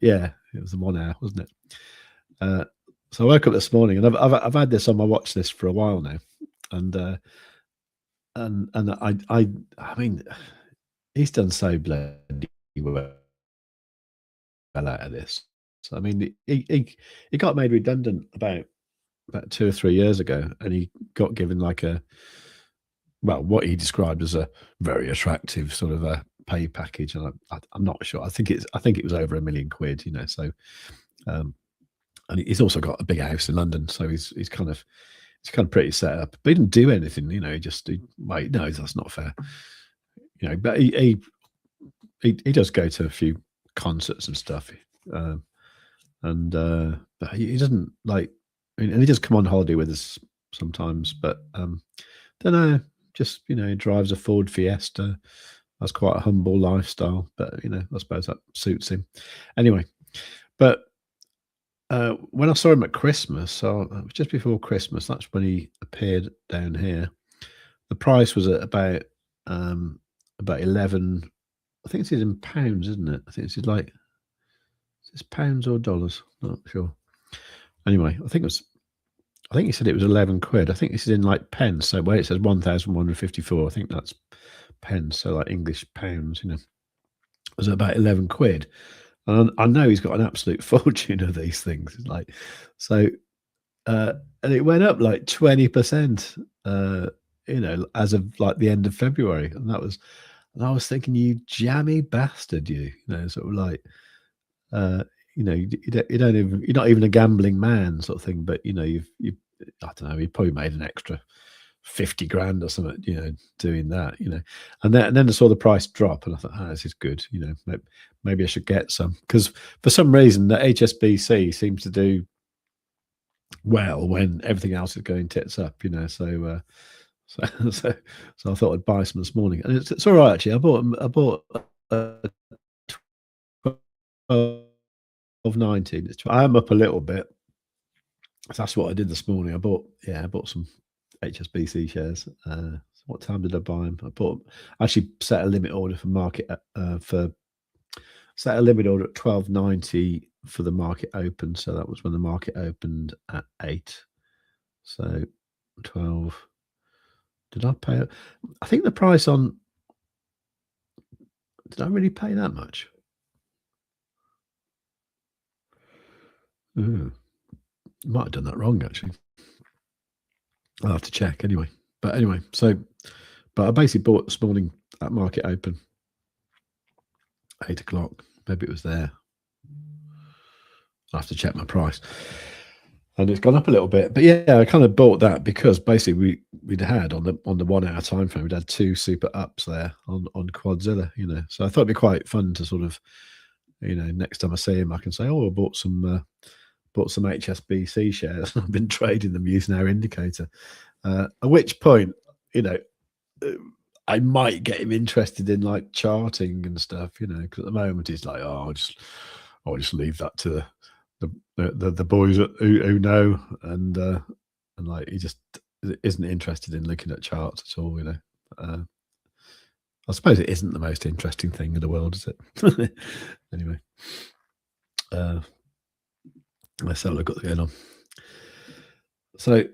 Yeah, it was the 1 hour, wasn't it? So I woke up this morning, and I've had this on my watch list for a while now, and I mean, he's done so bloody well out of this. So, I mean, he got made redundant about 2 or 3 years ago, and he got given like what he described as a very attractive sort of a pay package, and I'm not sure. I think it was over £1 million, you know. So, and he's also got a big house in London, so he's kind of pretty set up. But he didn't do anything, you know. No, that's not fair, you know. But he does go to a few concerts and stuff, but he doesn't like. I mean, and he does come on holiday with us sometimes, but don't know. Just, you know, he drives a Ford Fiesta. That's quite a humble lifestyle, but, you know, I suppose that suits him. Anyway, but when I saw him at Christmas, so just before Christmas, that's when he appeared down here. The price was at about 11. I think it's in pounds, isn't it? I think it's like, is this pounds or dollars? Not sure. Anyway, I think he said it was 11 quid. I think this is in like pence. So where it says 1,154, I think that's pence. So like English pounds, you know, it was about 11 quid. And I know he's got an absolute fortune of these things. Like, so, and it went up like 20%, you know, as of like the end of February. And I was thinking, you jammy bastard, you know, sort of like, you know, you're not even a gambling man, sort of thing. But, you know, I don't know, you probably made an extra 50 grand or something, you know, doing that, you know. And then I saw the price drop, and I thought, this is good, you know. Maybe I should get some, because for some reason the HSBC seems to do well when everything else is going tits up, you know. So I thought I'd buy some this morning, and it's all right actually. I bought 12.90. I am up a little bit. So that's what I did this morning. I bought some HSBC shares. What time did I buy them? I actually set a limit order for market set a limit order at 12.90 for the market open. So that was when the market opened at 8. So 12. Did I pay? I think the price on. Did I really pay that much? Might have done that wrong actually. I'll have to check anyway. But anyway, but I basically bought this morning at market open, 8 o'clock. Maybe it was there. I'll have to check my price. And it's gone up a little bit. But yeah, I kind of bought that because basically we'd had on the 1 hour time frame, we'd had 2 super ups there on Quadzilla, you know. So I thought it'd be quite fun to sort of, you know, next time I see him, I can say, I bought some HSBC shares. I've been trading them using our indicator. At which point, you know, I might get him interested in like charting and stuff, you know, because at the moment he's like, I'll just leave that to the boys who know, and like he just isn't interested in looking at charts at all, you know. I suppose it isn't the most interesting thing in the world, is it? Anyway, let's have a look at what's going on. So,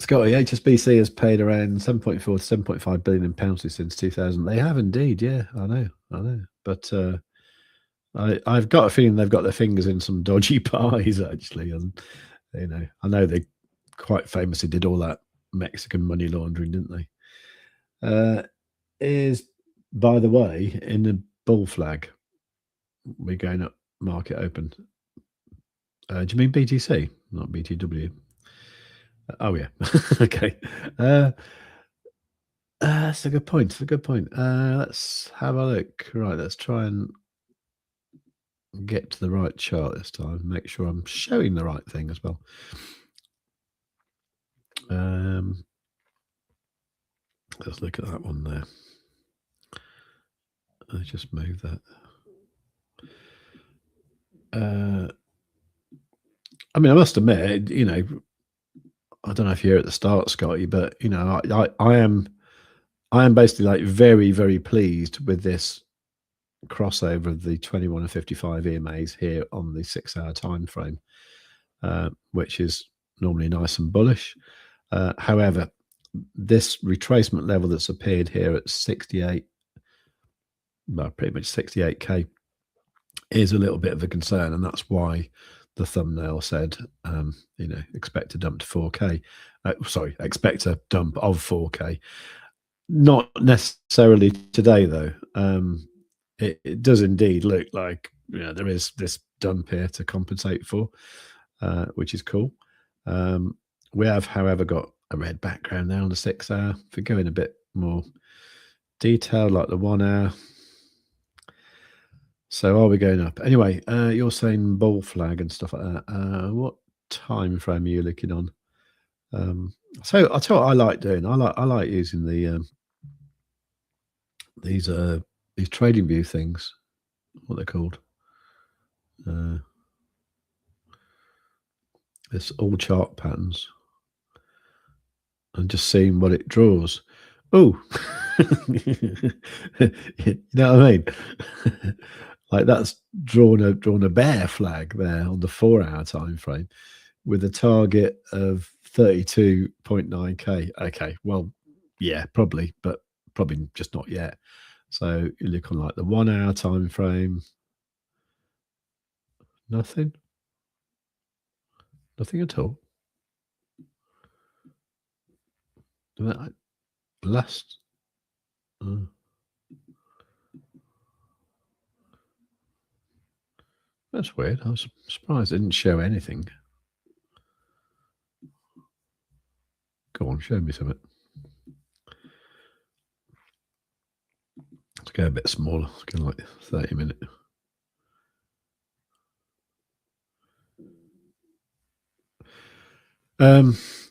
Scotty, HSBC has paid around 7.4 to 7.5 billion in pounds since 2000. They have indeed, yeah, I know. But I've got a feeling they've got their fingers in some dodgy pies, actually. And, you know, I know they quite famously did all that Mexican money laundering, didn't they? Is, by the way, in the bull flag, we're going up market open. Do you mean BTC, not BTW? Oh, yeah. Okay. That's a good point. Let's have a look. Right, let's try and get to the right chart this time. Make sure I'm showing the right thing as well. Let's look at that one there. I just move that. I mean, I must admit, you know, I don't know if you're at the start, Scotty, but you know, I am basically like very, very pleased with this crossover of the 21 and 55 EMAs here on the 6-hour time frame, which is normally nice and bullish. However, this retracement level that's appeared here at 68, well, pretty much 68k, is a little bit of a concern, and that's why the thumbnail said, you know, expect a dump to 4k. Sorry, expect a dump of 4k. Not necessarily today, though. It does indeed look like, you know, there is this dump here to compensate for, which is cool. We have, however, got a red background now on the 6-hour. If we go in a bit more detail, like the 1 hour. So are we going up? Anyway, you're saying bull flag and stuff like that. What time frame are you looking on? So I'll tell you what I like doing. I like using the these TradingView things. What they're called? This all chart patterns, and just seeing what it draws. Oh, you know what I mean? Like that's drawn a bear flag there on the 4-hour time frame with a target of 32.9k. Okay, well, yeah, probably, but probably just not yet. So you look on like the 1-hour time frame. Nothing at all. Last. That's weird. I was surprised it didn't show anything. Go on, show me something. Let's go a bit smaller. Let's go like 30 minutes.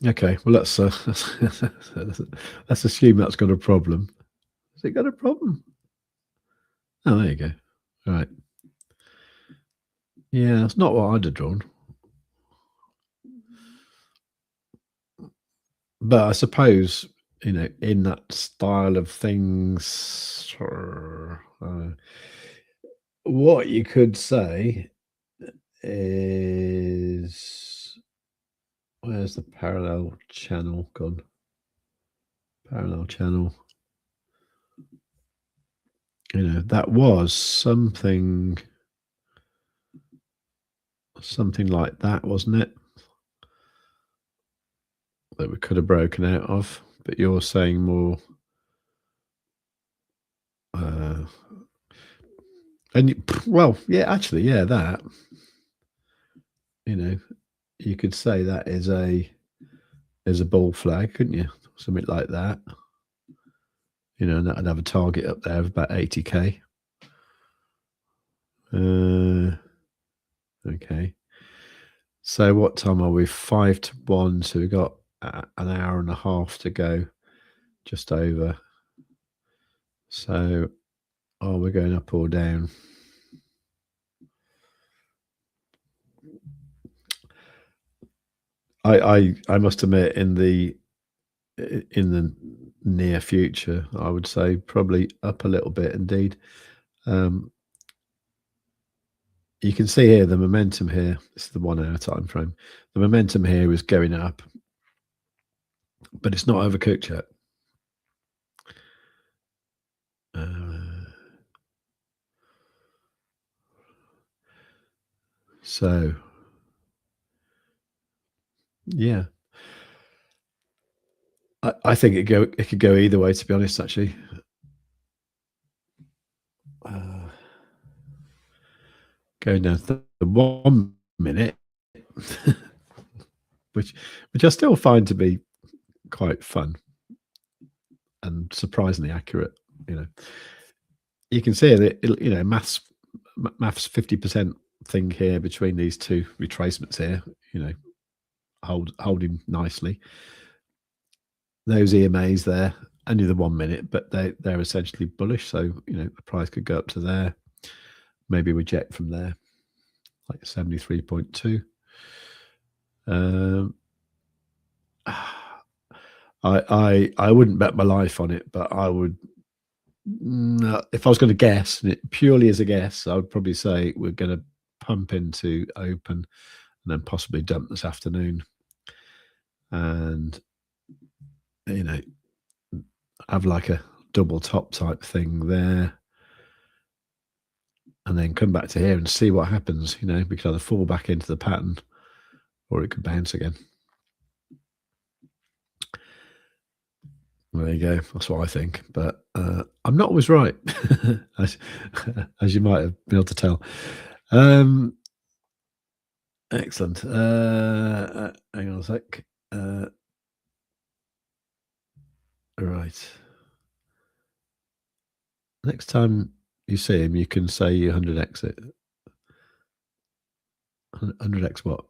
Okay, well let's assume that's got a problem. Has it got a problem? Oh, there you go. All right. Yeah, that's not what I'd have drawn. But I suppose, you know, in that style of things, what you could say is, where's the parallel channel gone? Parallel channel. You know, that was something like that, wasn't it? That we could have broken out of, but you're saying more. Well, yeah, actually, yeah, that. You know, you could say that is a bull flag, couldn't you? Something like that. You know, and that'd have a target up there of about 80k. Okay. So what time are we? 5 to 1. So we've got an hour and a half to go, just over. So are we going up or down? I must admit, in the near future, I would say probably up a little bit indeed. You can see here the momentum here. This is the 1-hour time frame. The momentum here is going up, but it's not overcooked yet. So yeah, I think it could go either way, to be honest, actually. Going down to the 1 minute, which I still find to be quite fun and surprisingly accurate. You know, you can see that, you know, maths 50% thing here between these two retracements here. You know, holding nicely. Those EMAs there, only the 1 minute, but they're essentially bullish. So, you know, the price could go up to there, maybe reject from there, like 73.2. I wouldn't bet my life on it, but I would. If I was going to guess, and it purely as a guess, I would probably say we're going to pump into open and then possibly dump this afternoon, and have like a double top type thing there, and then come back to here and see what happens. We could either fall back into the pattern, or it could bounce again. Well, there you go. That's what I think. But I'm not always right, as you might have been able to tell. Excellent. Hang on a sec. Right. Next time you see him, you can say 100x it. 100x what?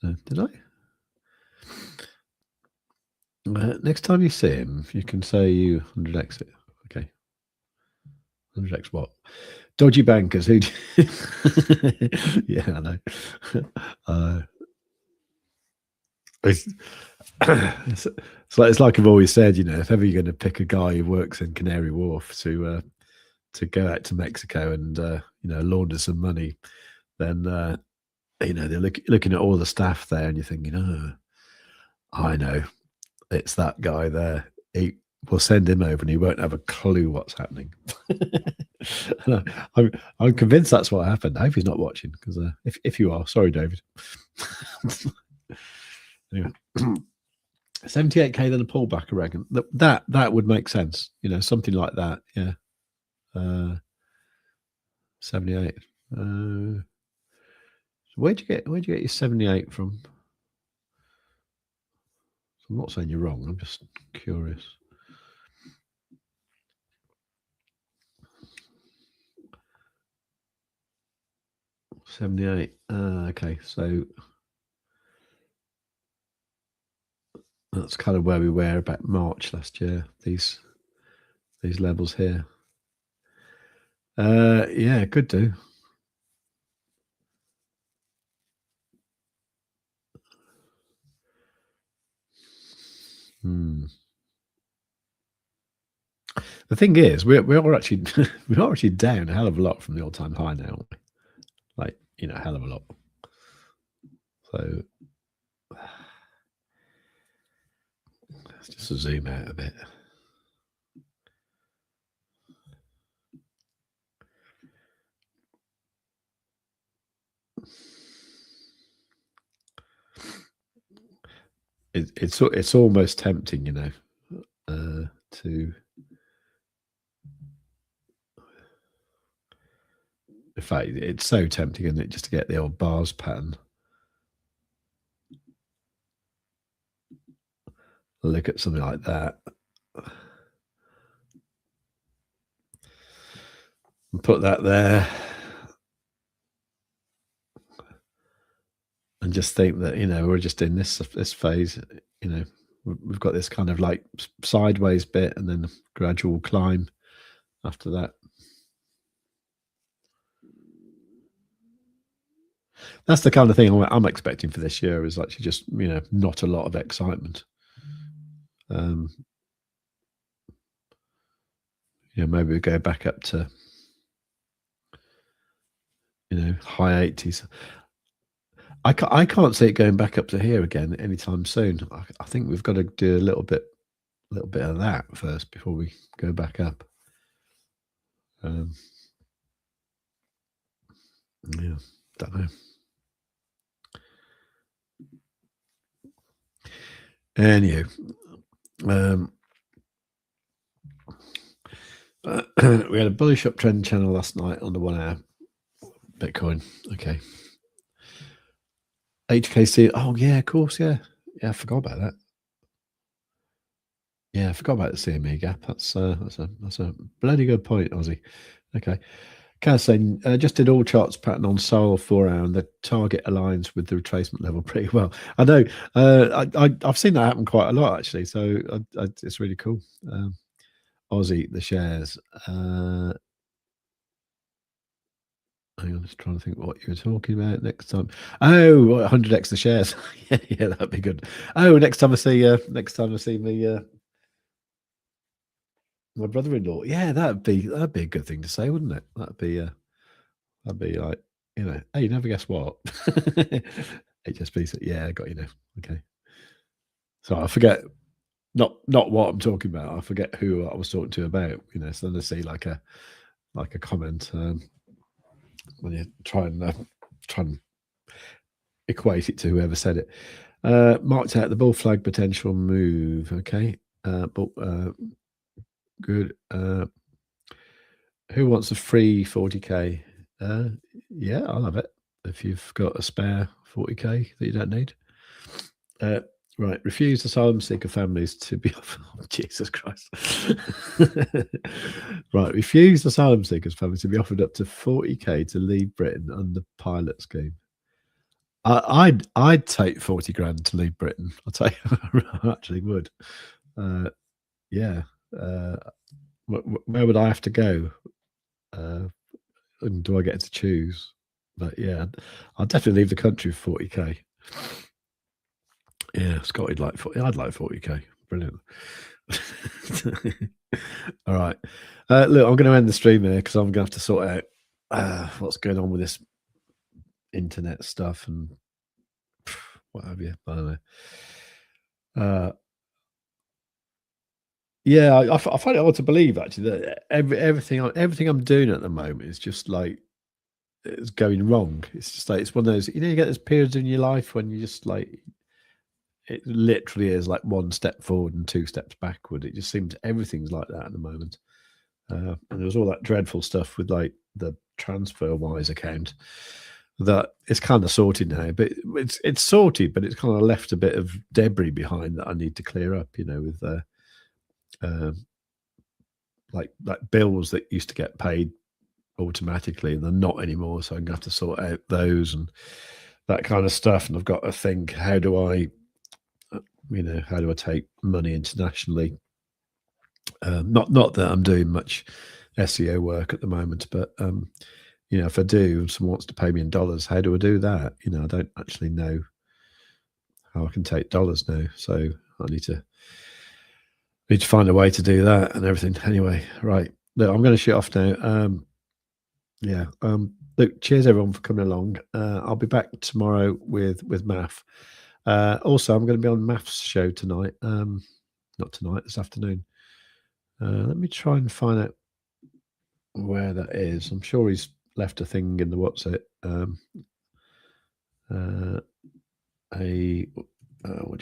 Did I? Next time you see him, you can say you 100x it. Okay. 100x what? Dodgy bankers. Who? Yeah, I know. It's like I've always said. If ever you're going to pick a guy who works in Canary Wharf to go out to Mexico and launder some money, then they're looking at all the staff there, and you're thinking, I know, it's that guy there. We'll send him over, and he won't have a clue what's happening. I'm convinced that's what happened. I hope he's not watching, because if you are, sorry, David. Anyway, 78k then a pullback, I reckon. That would make sense. Something like that. Yeah. 78. Where'd you get your 78 from? I'm not saying you're wrong. I'm just curious. $78. Okay, so that's kind of where we were about March last year. These levels here. Yeah, could do. The thing is, we're actually down a hell of a lot from the all-time high now, aren't we? Like, a hell of a lot. So let's just zoom out a bit. It's almost tempting, to. In fact, it's so tempting, isn't it, just to get the old bars pattern. Look at something like that. And put that there. And just think that, we're just in this phase, we've got this kind of like sideways bit and then gradual climb after that. That's the kind of thing I'm expecting for this year, is actually just, not a lot of excitement. Maybe we go back up to, high 80s. I can't see it going back up to here again anytime soon. I think we've got to do a little bit of that first before we go back up. Yeah, don't know. Anyway, we had a bullish uptrend channel last night on the 1 hour Bitcoin. Okay. HKC. Oh yeah, of course. Yeah, I forgot about that. Yeah, I forgot about the CME gap. That's a bloody good point, Aussie. Okay. Kaz saying, just did all charts pattern on Sol 4 hour, and the target aligns with the retracement level pretty well. I know. I've seen that happen quite a lot, actually. So it's really cool. Aussie, the shares. Hang on, just trying to think what you were talking about next time. Oh, 100x the shares. yeah, that'd be good. Oh, next time I see me my brother-in-law. Yeah, that'd be a good thing to say, wouldn't it? That'd be like, hey, you never guess what? HSBC. Yeah, I got you now. Okay. So I forget not what I'm talking about. I forget who I was talking to about. So then I see like a comment when you try and equate it to whoever said it. Marked out the bull flag potential move. Okay. But good. Who wants a free 40k? Yeah, I'll have it if you've got a spare 40k that you don't need. Right, refused asylum seeker families to be offered. Oh, Jesus Christ! Right, refused asylum seekers families to be offered up to 40k to leave Britain under pilot scheme. I'd take 40 grand to leave Britain. I'll tell you, I actually would. Yeah. Where would I have to go? And do I get to choose? But yeah, I'll definitely leave the country for 40k. Yeah, Scott, I'd like 40k. Brilliant. All right. Look, I'm going to end the stream here because I'm going to have to sort out what's going on with this internet stuff and what have you. I don't know. Yeah, I find it hard to believe actually that everything I'm doing at the moment is just like it's going wrong. It's just like it's one of those, you get those periods in your life when you just like it literally is like one step forward and two steps backward. It just seems everything's like that at the moment. And there was all that dreadful stuff with like the TransferWise account that it's kind of sorted now, but it's sorted, but it's kind of left a bit of debris behind that I need to clear up, with like bills that used to get paid automatically and they're not anymore. So I'm gonna have to sort out those and that kind of stuff. And I've got to think, how do I take money internationally? Not that I'm doing much SEO work at the moment, but if I do, someone wants to pay me in dollars, how do I do that? I don't actually know how I can take dollars now, so I need to find a way to do that and everything. Anyway, right, look, I'm going to shoot off now. Look, cheers everyone for coming along. I'll be back tomorrow with maff. Also, I'm going to be on maff's show tonight. Not tonight, this afternoon. Let me try and find out where that is. I'm sure he's left a thing in the WhatsApp. What do you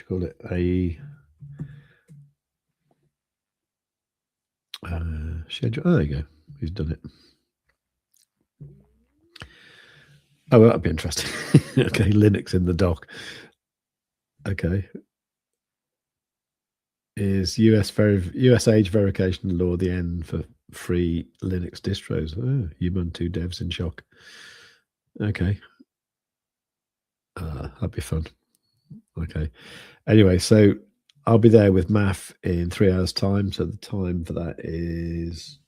call it? Schedule. Oh, there you go. He's done it. Oh, well, that'd be interesting. Okay, Linux in the dock. Okay. Is US age verification law the end for free Linux distros? Oh, Ubuntu devs in shock. Okay. That'd be fun. Okay. Anyway, so I'll be there with maff in 3 hours' time. So the time for that is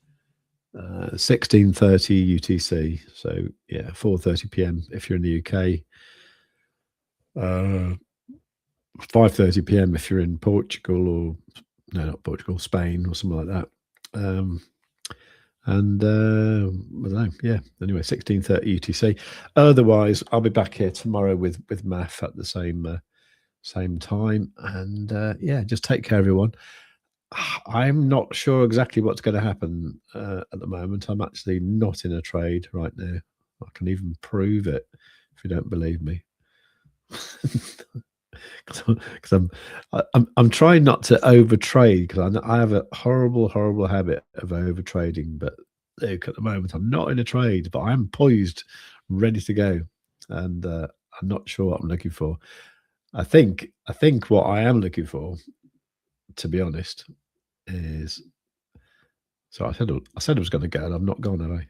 16:30 UTC. So yeah, 4:30 PM if you're in the UK. 5:30 PM if you're in Portugal, or no, not Portugal, Spain or something like that. I don't know. Yeah. Anyway, 16:30 UTC. Otherwise, I'll be back here tomorrow with maff at the same time. And yeah, just take care, everyone. I'm not sure exactly what's going to happen at the moment. I'm actually not in a trade right now. I can even prove it if you don't believe me. Because I'm trying not to overtrade, because I have a horrible habit of overtrading. But look, at the moment I'm not in a trade, but I'm poised, ready to go, and I'm not sure what I'm looking for. I think what I am looking for, to be honest, is, so I said I was going to go, and I'm not gone, have I?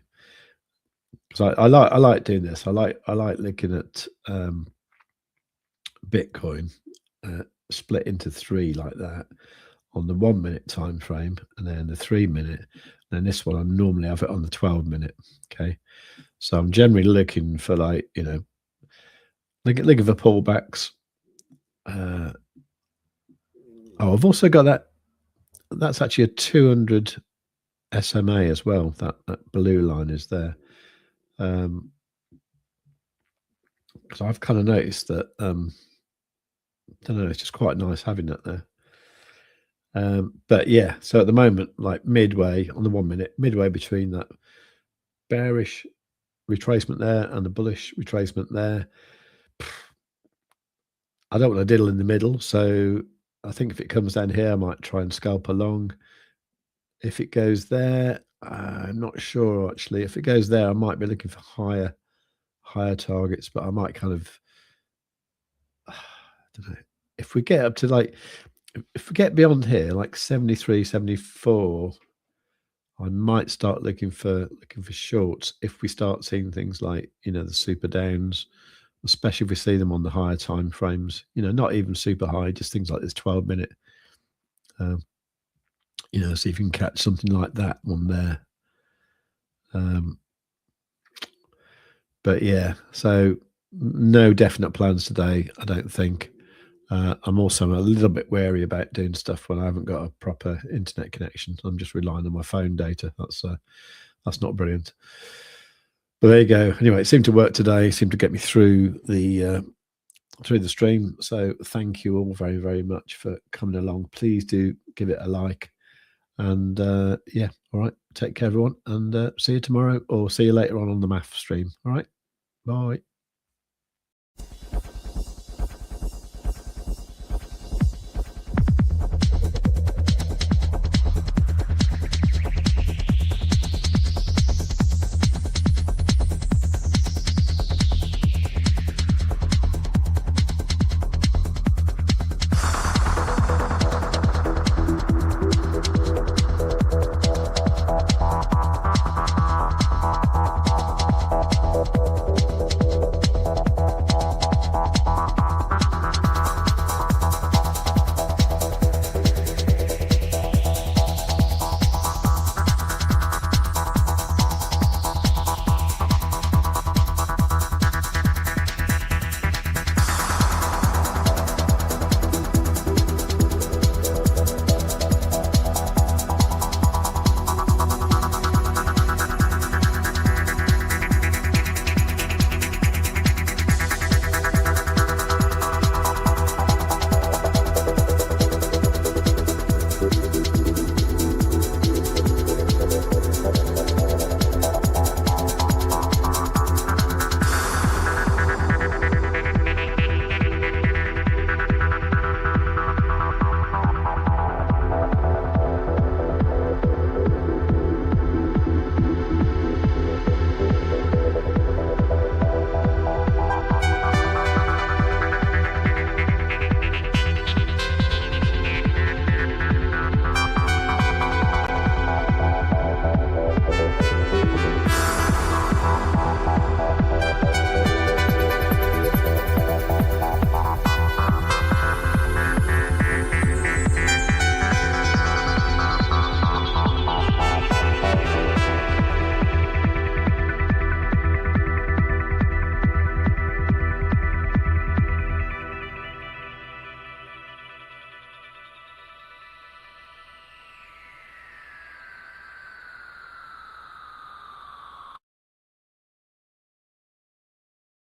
Because I like doing this. I like looking at Bitcoin split into three like that on the 1 minute time frame, and then the 3 minute, And this one, I normally have it on the 12-minute. Okay. So I'm generally looking for, like, you know, looking for pullbacks. Oh, I've also got that. That's actually a 200 SMA as well. That blue line is there. Because I've kind of noticed that, I don't know, it's just quite nice having that there. But yeah, so at the moment, like midway on the 1 minute, midway between that bearish retracement there and the bullish retracement there, I don't want to diddle in the middle. So I think if it comes down here, I might try and scalp along. If it goes there, I'm not sure actually. If it goes there, I might be looking for higher targets, but I might kind of, I don't know. If we get up to, like, if we get beyond here, like 73, 74, I might start looking for shorts if we start seeing things like, you know, the super downs, especially if we see them on the higher time frames. You know, not even super high, just things like this 12-minute. You know, see if you can catch something like that one there. But yeah, so no definite plans today, I don't think. I'm also a little bit wary about doing stuff when I haven't got a proper internet connection. I'm just relying on my phone data. That's not brilliant. But there you go. Anyway, it seemed to work today. It seemed to get me through the stream. So thank you all very, very much for coming along. Please do give it a like. And yeah, all right. Take care, everyone, and see you tomorrow, or see you later on the math stream. All right. Bye.